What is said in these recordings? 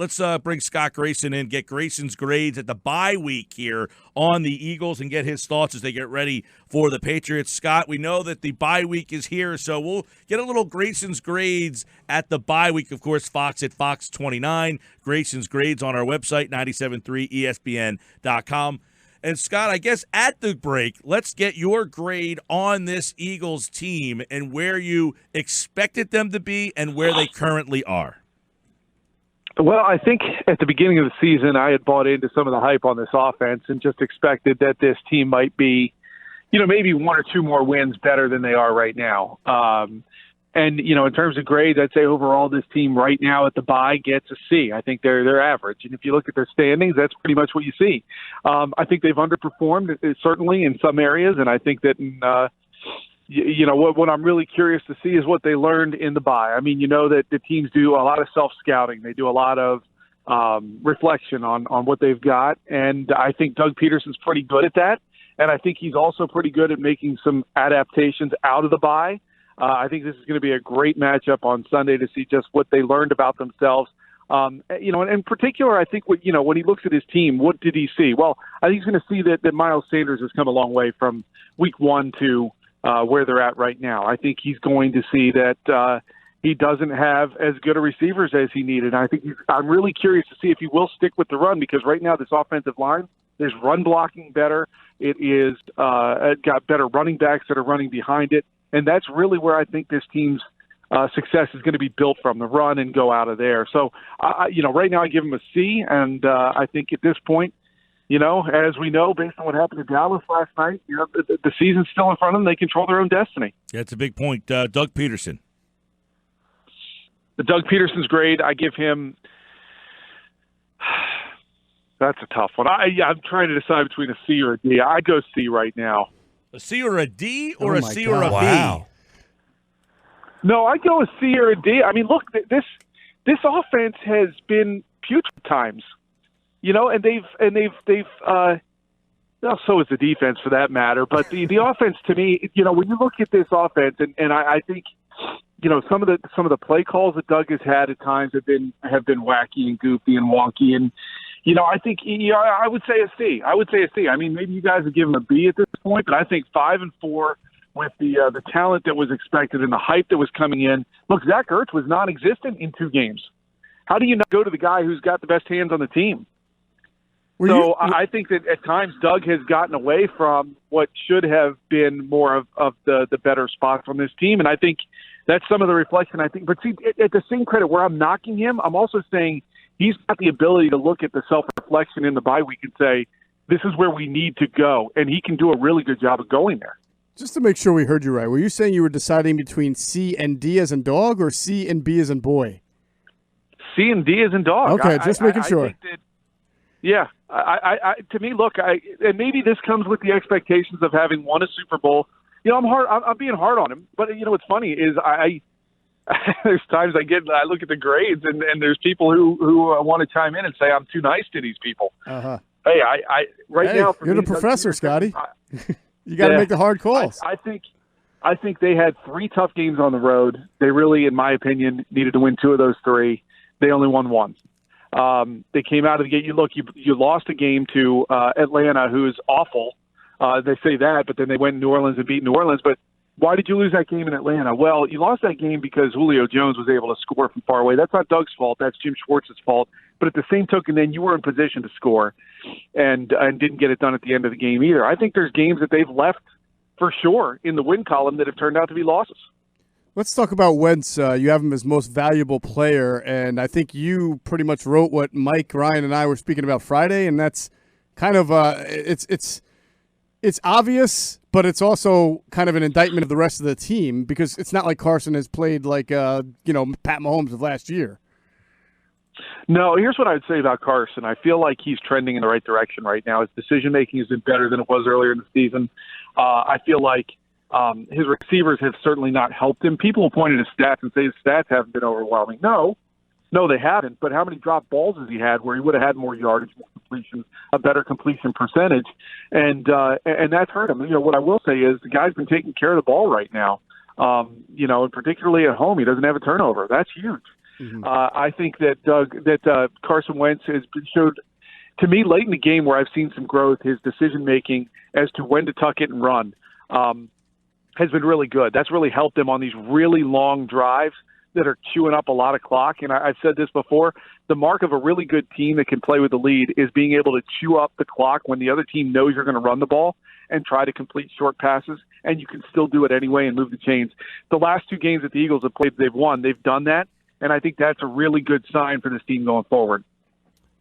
let's bring Scott Grayson in, get Grayson's grades at the bye week here on the Eagles, and get his thoughts as they get ready for the Patriots. Scott, we know that the bye week is here, so we'll get a little Grayson's grades at the bye week. Of course, Fox at Fox 29. Grayson's grades on our website, 973ESPN.com. And, Scott, I guess at the break, let's get your grade on this Eagles team and where you expected them to be and where they currently are. Well, I think at the beginning of the season, I had bought into some of the hype on this offense and just expected that this team might be, maybe one or two more wins better than they are right now. And, in terms of grades, I'd say overall this team right now at the bye gets a C. I think they're average. And if you look at their standings, that's pretty much what you see. I think they've underperformed, certainly, in some areas. And I think that, what I'm really curious to see is what they learned in the bye. I mean, that the teams do a lot of self-scouting. They do a lot of reflection on what they've got. And I think Doug Peterson's pretty good at that. And I think he's also pretty good at making some adaptations out of the bye. I think this is going to be a great matchup on Sunday to see just what they learned about themselves. And in particular, I think when he looks at his team, what did he see? Well, I think he's going to see that Miles Sanders has come a long way from week one to where they're at right now. I think he's going to see that he doesn't have as good a receivers as he needed. And I think I'm really curious to see if he will stick with the run, because right now this offensive line, there's run blocking better. It is got better running backs that are running behind it. And that's really where I think this team's success is going to be built from, the run and go out of there. So, right now I give them a C, and I think at this point, as we know, based on what happened to Dallas last night, the season's still in front of them. They control their own destiny. Yeah, that's a big point. Doug Peterson. The Doug Peterson's grade, I give him – that's a tough one. I'm trying to decide between a C or a D. I'd go C right now. A C or a D or a C or a B? Wow. No, I'd go a C or a D. I mean, look, this offense has been putrid times, and they've well, so is the defense for that matter. But the offense, to me, when you look at this offense, and I think, some of the play calls that Doug has had at times have been wacky and goofy and wonky, and I think I would say a C. I mean, maybe you guys would give him a B at this point, but I think 5 and 4 with the talent that was expected and the hype that was coming in. Look, Zach Ertz was non-existent in 2 games. How do you not go to the guy who's got the best hands on the team? I think that at times Doug has gotten away from what should have been more of the better spots on this team, and I think that's some of the reflection. I think, but see, at the same credit where I'm knocking him, I'm also saying he's got the ability to look at the self-reflection in the bye week and say, this is where we need to go. And he can do a really good job of going there. Just to make sure we heard you right, were you saying you were deciding between C and D as in dog or C and B as in boy? C and D as in dog. Okay, just making sure. I think that, yeah. To me, look, and maybe this comes with the expectations of having won a Super Bowl. I'm being hard on him. But, what's funny is there's times I look at the grades, and there's people who want to chime in and say I'm too nice to these people. Uh-huh. Hey, now you're the professor, Scotty. You got to make the hard calls. I think they had 3 tough games on the road. They really, in my opinion, needed to win 2 of those 3. They only won 1. They came out of the gate. You lost a game to Atlanta, who is awful. They say that, but then they went to New Orleans and beat New Orleans. But why did you lose that game in Atlanta? Well, you lost that game because Julio Jones was able to score from far away. That's not Doug's fault. That's Jim Schwartz's fault. But at the same token, then you were in position to score and didn't get it done at the end of the game either. I think there's games that they've left for sure in the win column that have turned out to be losses. Let's talk about Wentz. You have him as most valuable player, and I think you pretty much wrote what Mike, Ryan, and I were speaking about Friday, and that's kind of it's obvious, but it's also kind of an indictment of the rest of the team because it's not like Carson has played like Pat Mahomes of last year. No, here's what I would say about Carson. I feel like he's trending in the right direction right now. His decision-making has been better than it was earlier in the season. I feel like his receivers have certainly not helped him. People will point at his stats and say his stats haven't been overwhelming. No, they haven't. But how many drop balls has he had where he would have had more yardage, more completion, a better completion percentage? And that's hurt him. What I will say is the guy's been taking care of the ball right now. And particularly at home, he doesn't have a turnover. That's huge. I think that Carson Wentz has showed, to me, late in the game where I've seen some growth, his decision-making as to when to tuck it and run has been really good. That's really helped him on these really long drives that are chewing up a lot of clock. And I've said this before, the mark of a really good team that can play with the lead is being able to chew up the clock when the other team knows you're going to run the ball and try to complete short passes, and you can still do it anyway and move the chains. The last 2 games that the Eagles have played, they've won. They've done that, and I think that's a really good sign for this team going forward.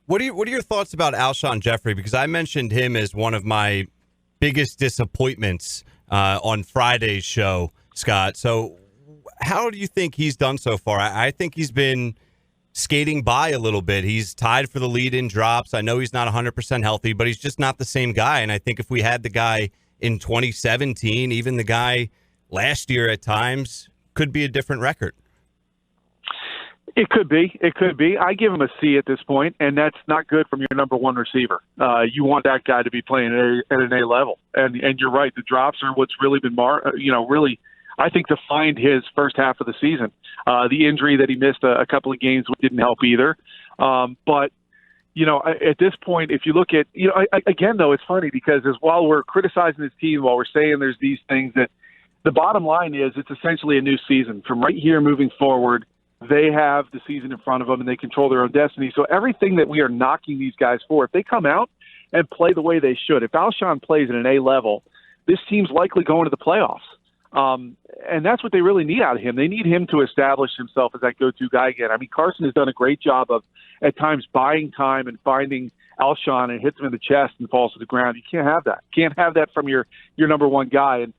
What are your thoughts about Alshon Jeffery? Because I mentioned him as one of my biggest disappointments on Friday's show, Scott. So how do you think he's done so far? I think he's been skating by a little bit. He's tied for the lead in drops. I know he's not 100% healthy, but he's just not the same guy. And I think if we had the guy in 2017, even the guy last year at times, could be a different record. It could be. It could be. I give him a C at this point, and that's not good from your number one receiver. You want that guy to be playing at an A level. And you're right, the drops are what's really been really, I think, defined his first half of the season. The injury that he missed a couple of games didn't help either. But, at this point, if you look at, again, though, it's funny because while we're criticizing his team, while we're saying there's these things, that the bottom line is it's essentially a new season. From right here moving forward, they have the season in front of them and they control their own destiny. So everything that we are knocking these guys for, if they come out and play the way they should, if Alshon plays at an A level, this team's likely going to the playoffs. And that's what they really need out of him. They need him to establish himself as that go-to guy again. I mean, Carson has done a great job of, at times, buying time and finding Alshon and hits him in the chest and falls to the ground. You can't have that. Can't have that from your number one guy. And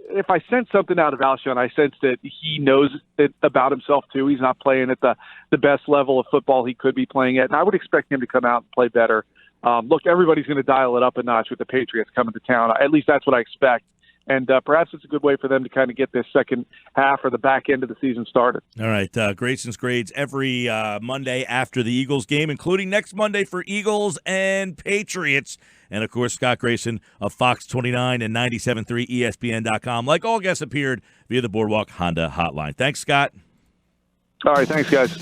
if I sense something out of Alshon, I sense that he knows it about himself too. He's not playing at the best level of football he could be playing at, and I would expect him to come out and play better. Look, everybody's going to dial it up a notch with the Patriots coming to town. At least that's what I expect. And perhaps it's a good way for them to kind of get this second half or the back end of the season started. All right. Grayson's grades every Monday after the Eagles game, including next Monday for Eagles and Patriots. And, of course, Scott Grayson of Fox 29 and 97.3 ESPN.com. Like all guests appeared via the Boardwalk Honda hotline. Thanks, Scott. All right. Thanks, guys.